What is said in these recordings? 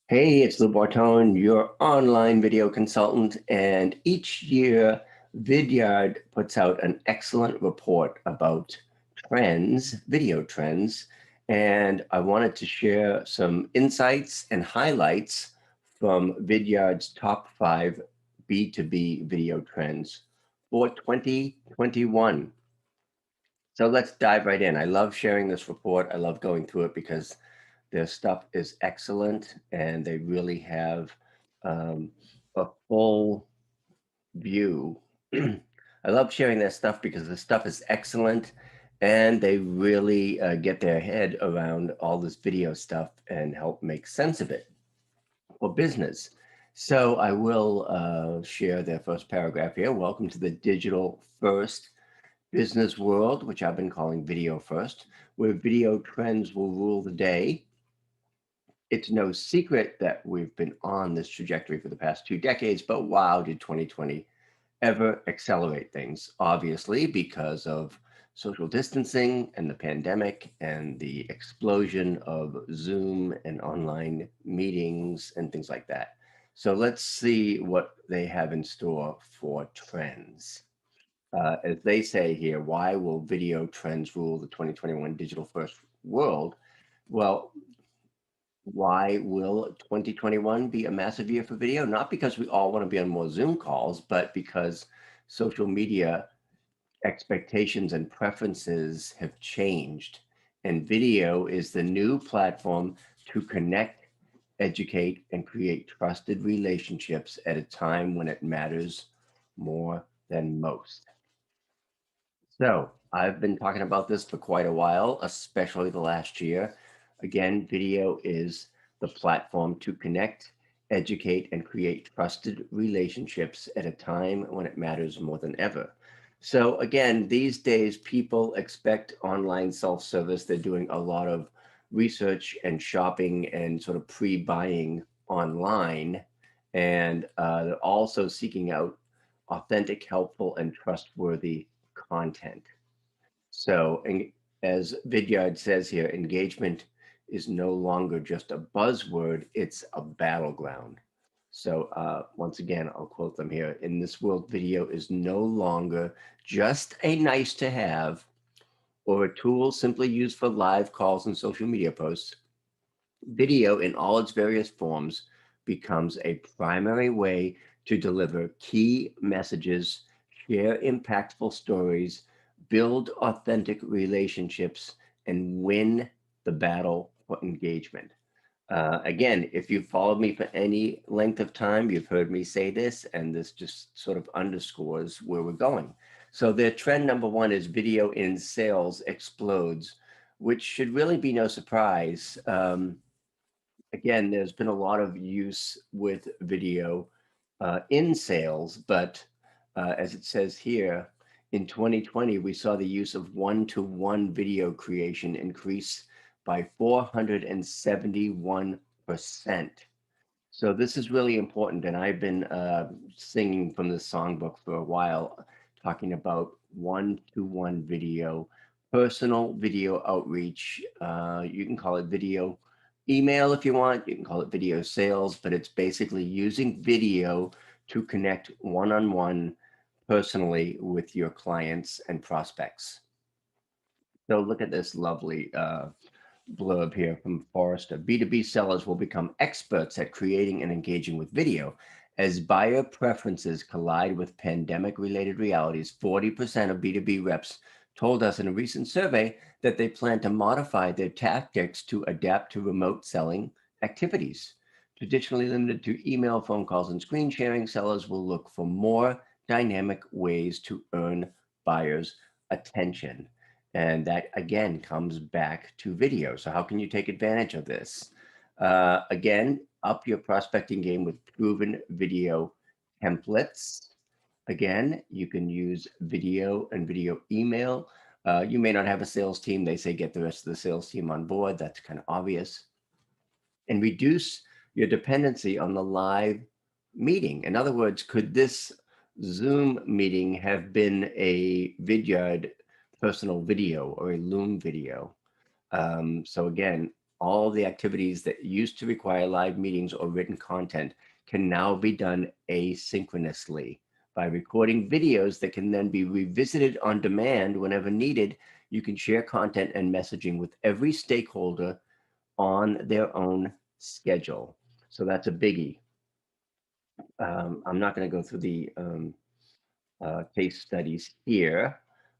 Hey, it's Bortone, your online video consultant, and each year Vidyard puts out an excellent report about trends, video trends, and I wanted to share some insights and highlights from Vidyard's top 5 B2B video trends for 2021. So let's dive right in. I love sharing this report. I love going through it because their stuff is excellent and they really have um, a full view. I love sharing their stuff because the stuff is excellent and they really get their head around all this video stuff and help make sense of it for business. So I will share their first paragraph here. Welcome to the digital first business world, which I've been calling video first, where video trends will rule the day. It's no secret that we've been on this trajectory for the past 2 decades, but wow, did 2020 ever accelerate things? Obviously, because of social distancing and the pandemic and the explosion of Zoom and online meetings and things like that. So let's see what they have in store for trends. As they say here, why will video trends rule the 2021 digital first world? Well, why will 2021 be a massive year for video? Not because we all want to be on more Zoom calls, but because social media expectations and preferences have changed. And video is the new platform to connect, educate, and create trusted relationships at a time when it matters more than most. So I've been talking about this for quite a while, especially the last year. Again, video is the platform to connect, educate, and create trusted relationships at a time when it matters more than ever. So again, these days, people expect online self-service. They're doing a lot of research and shopping and sort of pre-buying online. And they're also seeking out authentic, helpful, and trustworthy content. So, as Vidyard says here, engagement is no longer just a buzzword, it's a battleground. So, once again, I'll quote them here. In this world, video is no longer just a nice to have or a tool simply used for live calls and social media posts. Video in all its various forms becomes a primary way to deliver key messages, share impactful stories, build authentic relationships, and win the battle for engagement. Again, if you've followed me for any length of time, you've heard me say this, and this just sort of underscores where we're going. So their trend number one is video in sales explodes, which should really be no surprise. Again, there's been a lot of use with video in sales, but as it says here, in 2020, we saw the use of one-to-one video creation increase by 471%. So this is really important, and I've been singing from the songbook for a while, talking about one-to-one video, personal video outreach. You can call it video email if you want, you can call it video sales, but it's basically using video to connect one-on-one personally with your clients and prospects. So look at this lovely blurb here from Forrester. B2B sellers will become experts at creating and engaging with video. As buyer preferences collide with pandemic-related realities, 40% of B2B reps told us in a recent survey that they plan to modify their tactics to adapt to remote selling activities. Traditionally limited to email, phone calls, and screen sharing, sellers will look for more dynamic ways to earn buyers' attention. And that again comes back to video. So how can you take advantage of this? Again, up your prospecting game with proven video templates. Again, you can use video and video email. You may not have a sales team. They say get the rest of the sales team on board. That's kind of obvious. And reduce your dependency on the live meeting. In other words, could this Zoom meeting have been a Vidyard personal video or a Loom video? So again, all the activities that used to require live meetings or written content can now be done asynchronously by recording videos that can then be revisited on demand whenever needed. You can share content and messaging with every stakeholder on their own schedule. So that's a biggie. I'm not going to go through the case studies here,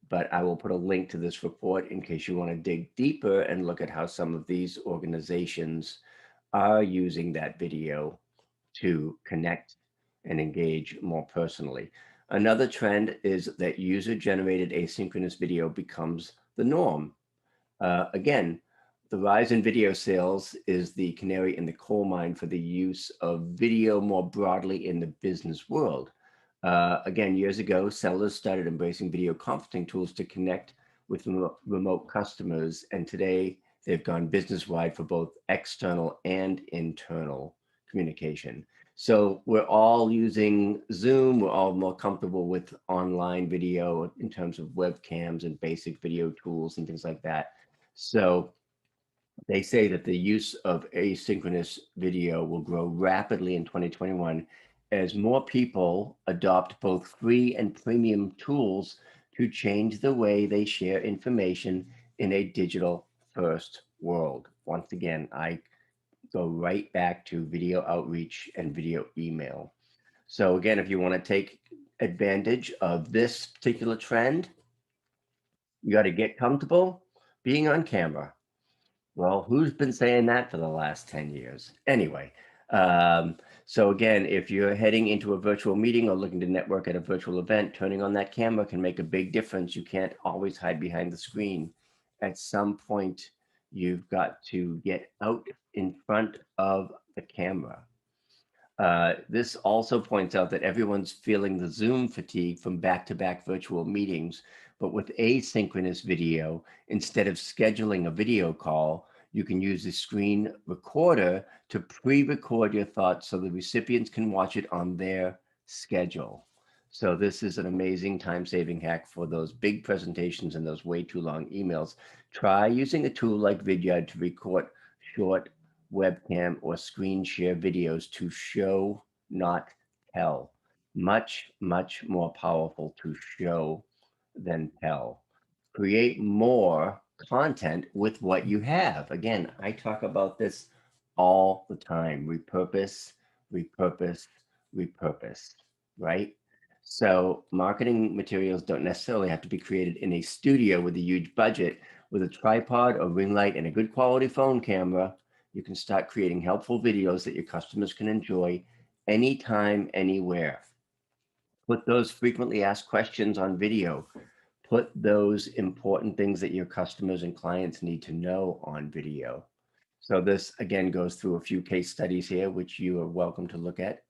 but I will put a link to this report in case you want to dig deeper and look at how some of these organizations are using that video to connect and engage more personally. Another trend is that user-generated asynchronous video becomes the norm. Again, the rise in video sales is the canary in the coal mine for the use of video more broadly in the business world. Again, years ago, sellers started embracing video conferencing tools to connect with remote customers, and today they've gone business-wide for both external and internal communication. So we're all using Zoom. We're all more comfortable with online video in terms of webcams and basic video tools and things like that. So they say that the use of asynchronous video will grow rapidly in 2021 as more people adopt both free and premium tools to change the way they share information in a digital first world. Once again, I go right back to video outreach and video email. So again, if you want to take advantage of this particular trend, you got to get comfortable being on camera. Well, who's been saying that for the last 10 years? Anyway, so again, if you're heading into a virtual meeting or looking to network at a virtual event, turning on that camera can make a big difference. You can't always hide behind the screen. At some point, you've got to get out in front of the camera. This also points out that everyone's feeling the Zoom fatigue from back-to-back virtual meetings, but with asynchronous video, instead of scheduling a video call, you can use the screen recorder to pre-record your thoughts so the recipients can watch it on their schedule. So this is an amazing time-saving hack for those big presentations and those way too long emails. Try using a tool like Vidyard to record short webcam or screen share videos to show, not tell. Much, much more powerful to show than tell. Create more content with what you have. Again, I talk about this all the time. Repurpose, repurpose, repurpose, right? So marketing materials don't necessarily have to be created in a studio with a huge budget. With a tripod, a ring light, and a good quality phone camera, you can start creating helpful videos that your customers can enjoy anytime, anywhere. Put those frequently asked questions on video. Put those important things that your customers and clients need to know on video. So this again goes through a few case studies here, which you are welcome to look at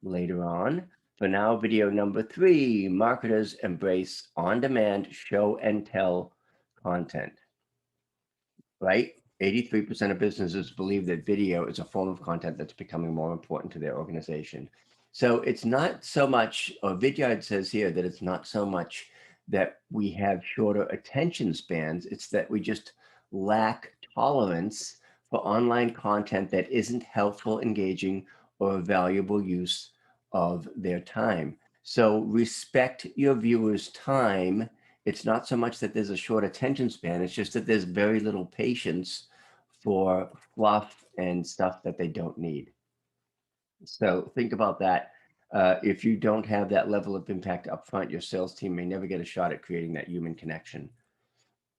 later on. For now, video number 3, marketers embrace on-demand show and tell content. Right? 83% of businesses believe that video is a form of content that's becoming more important to their organization. So it's not so much, or Vidyard says here that it's not so much that we have shorter attention spans, it's that we just lack tolerance for online content that isn't helpful, engaging, or a valuable use of their time. So respect your viewers' time. It's not so much that there's a short attention span, it's just that there's very little patience for fluff and stuff that they don't need. So think about that. If you don't have that level of impact up front, your sales team may never get a shot at creating that human connection.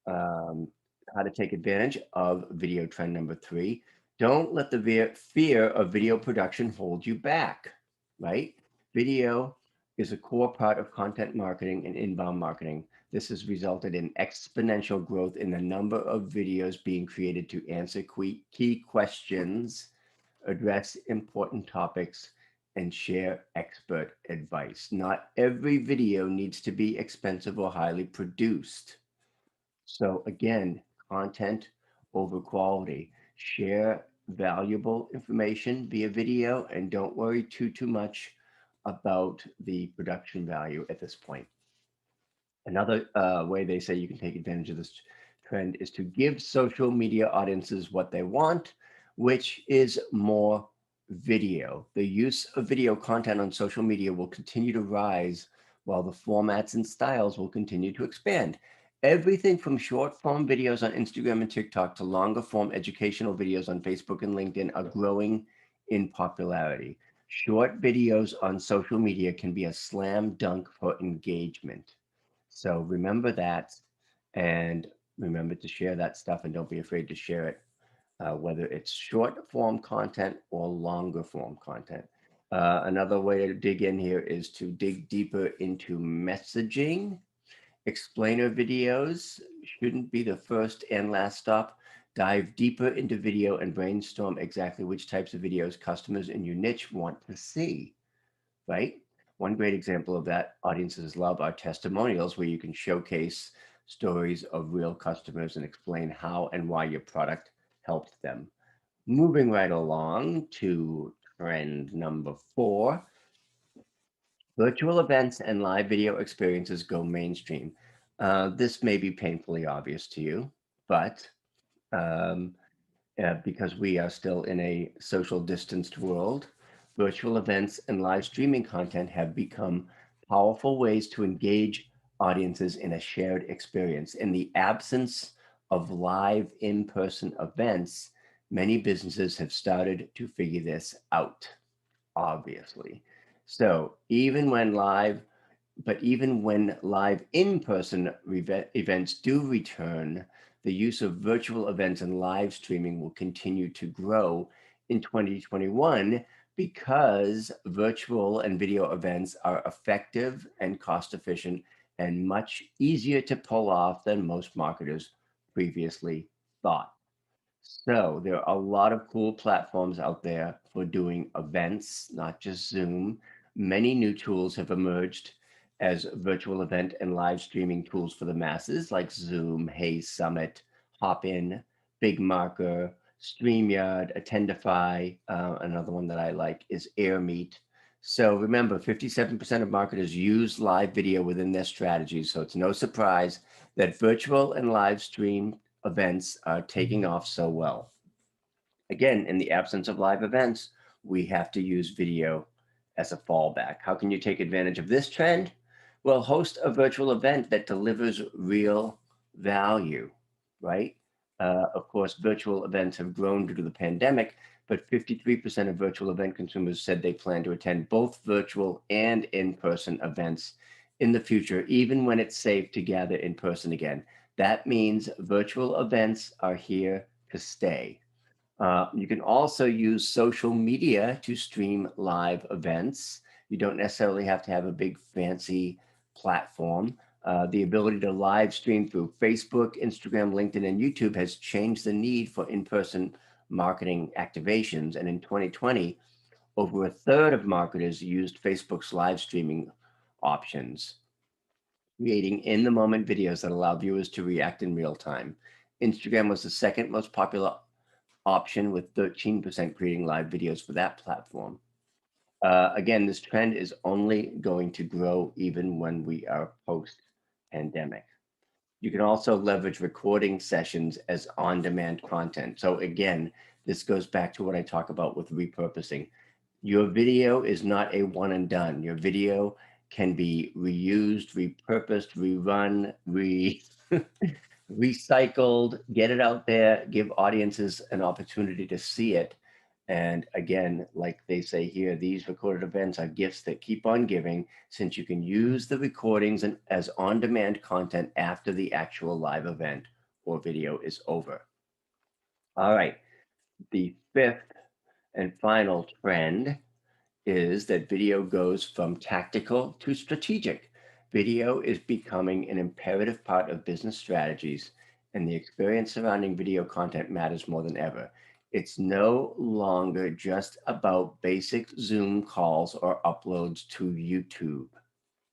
How to take advantage of video trend number 3. Don't let the fear of video production hold you back, right? Video is a core part of content marketing and inbound marketing. This has resulted in exponential growth in the number of videos being created to answer key questions, address important topics, and share expert advice. Not every video needs to be expensive or highly produced. So again, content over quality. Share valuable information via video and don't worry too much about the production value at this point. Another way they say you can take advantage of this trend is to give social media audiences what they want, which is more video. The use of video content on social media will continue to rise while the formats and styles will continue to expand. Everything from short form videos on Instagram and TikTok to longer form educational videos on Facebook and LinkedIn are growing in popularity. Short videos on social media can be a slam dunk for engagement. So remember that and remember to share that stuff and don't be afraid to share it, whether it's short form content or longer form content. Another way to dig in here is to dig deeper into messaging. Explainer videos shouldn't be the first and last stop. Dive deeper into video and brainstorm exactly which types of videos customers in your niche want to see, right? One great example of that audiences love are testimonials, where you can showcase stories of real customers and explain how and why your product helped them. Moving right along to trend number 4, virtual events and live video experiences go mainstream. This may be painfully obvious to you, but um, because we are still in a social distanced world, virtual events and live streaming content have become powerful ways to engage audiences in a shared experience. In the absence of live in person events, many businesses have started to figure this out, obviously. So even when live in-person events do return, the use of virtual events and live streaming will continue to grow in 2021 because virtual and video events are effective and cost efficient and much easier to pull off than most marketers previously thought. So there are a lot of cool platforms out there for doing events, not just Zoom. Many new tools have emerged as virtual event and live streaming tools for the masses, like Zoom, Hey Summit, Hopin, Big Marker, StreamYard, Attendify. Another one that I like is AirMeet. So remember, 57% of marketers use live video within their strategies. So it's no surprise that virtual and live stream events are taking off so well. Again, in the absence of live events, we have to use video as a fallback. How can you take advantage of this trend? Well, host a virtual event that delivers real value, right? Of course, virtual events have grown due to the pandemic, but 53% of virtual event consumers said they plan to attend both virtual and in-person events in the future, even when it's safe to gather in person again. That means virtual events are here to stay. You can also use social media to stream live events. You don't necessarily have to have a big fancy platform. The ability to live stream through Facebook, Instagram, LinkedIn, and YouTube has changed the need for in-person marketing activations. And in 2020, over a third of marketers used Facebook's live streaming options, creating in-the-moment videos that allow viewers to react in real time. Instagram was the second most popular option, with 13% creating live videos for that platform. Again, this trend is only going to grow even when we are post-pandemic. You can also leverage recording sessions as on-demand content. So again, this goes back to what I talk about with repurposing. Your video is not a one and done. Your video can be reused, repurposed, rerun, recycled, get it out there, give audiences an opportunity to see it. And again, like they say here, these recorded events are gifts that keep on giving, since you can use the recordings as on-demand content after the actual live event or video is over. All right, the fifth and final trend is that video goes from tactical to strategic. Video is becoming an imperative part of business strategies, and the experience surrounding video content matters more than ever. It's no longer just about basic Zoom calls or uploads to YouTube.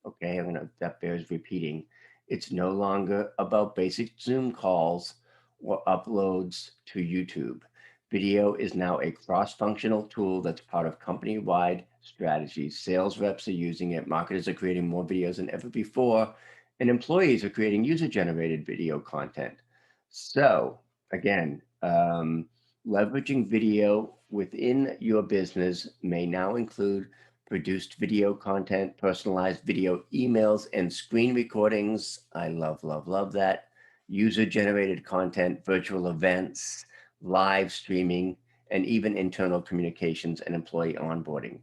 Okay, that bears repeating. It's no longer about basic Zoom calls or uploads to YouTube. Video is now a cross-functional tool that's part of company-wide strategies. Sales reps are using it, marketers are creating more videos than ever before, and employees are creating user-generated video content. So again, leveraging video within your business may now include produced video content, personalized video emails, and screen recordings. I love, love, love that. User generated content, virtual events, live streaming, and even internal communications and employee onboarding.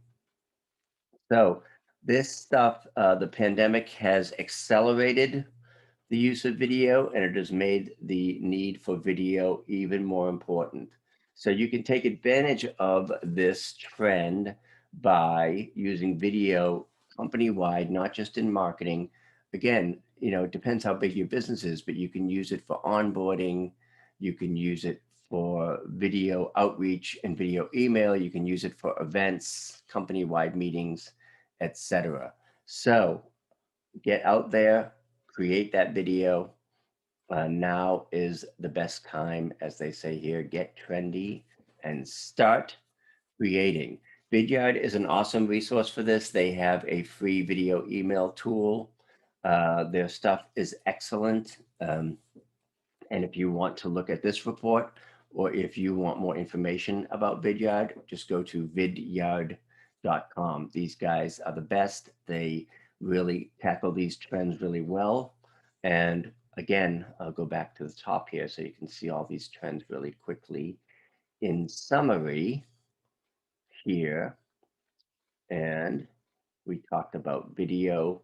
So this stuff, the pandemic has accelerated the use of video, and it has made the need for video even more important. So you can take advantage of this trend by using video company-wide, not just in marketing. Again, it depends how big your business is, but you can use it for onboarding. You can use it for video outreach and video email. You can use it for events, company-wide meetings, etc. So get out there, create that video. Now is the best time, as they say here, get trendy and start creating. Vidyard is an awesome resource for this. They have a free video email tool. Their stuff is excellent. And if you want to look at this report, or if you want more information about Vidyard, just go to vidyard.com. These guys are the best. They really tackle these trends really well. And again, I'll go back to the top here so you can see all these trends really quickly. In summary, here, and we talked about video.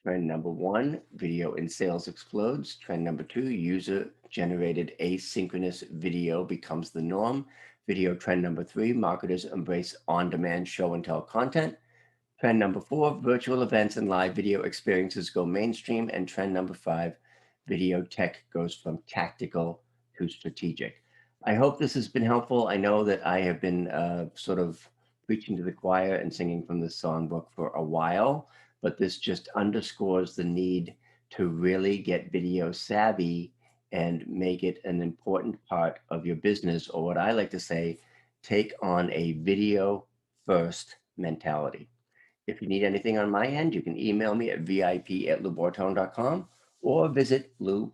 Trend number one, video in sales explodes. Trend number two, user-generated asynchronous video becomes the norm. Video trend number three, marketers embrace on-demand show and tell content. Trend number four, virtual events and live video experiences go mainstream. And trend number five, video tech goes from tactical to strategic. I hope this has been helpful. I know that I have been sort of preaching to the choir and singing from this songbook for a while, but this just underscores the need to really get video savvy and make it an important part of your business, or what I like to say, take on a video first mentality. If you need anything on my end, you can email me at vip@loubortone.com or visit lou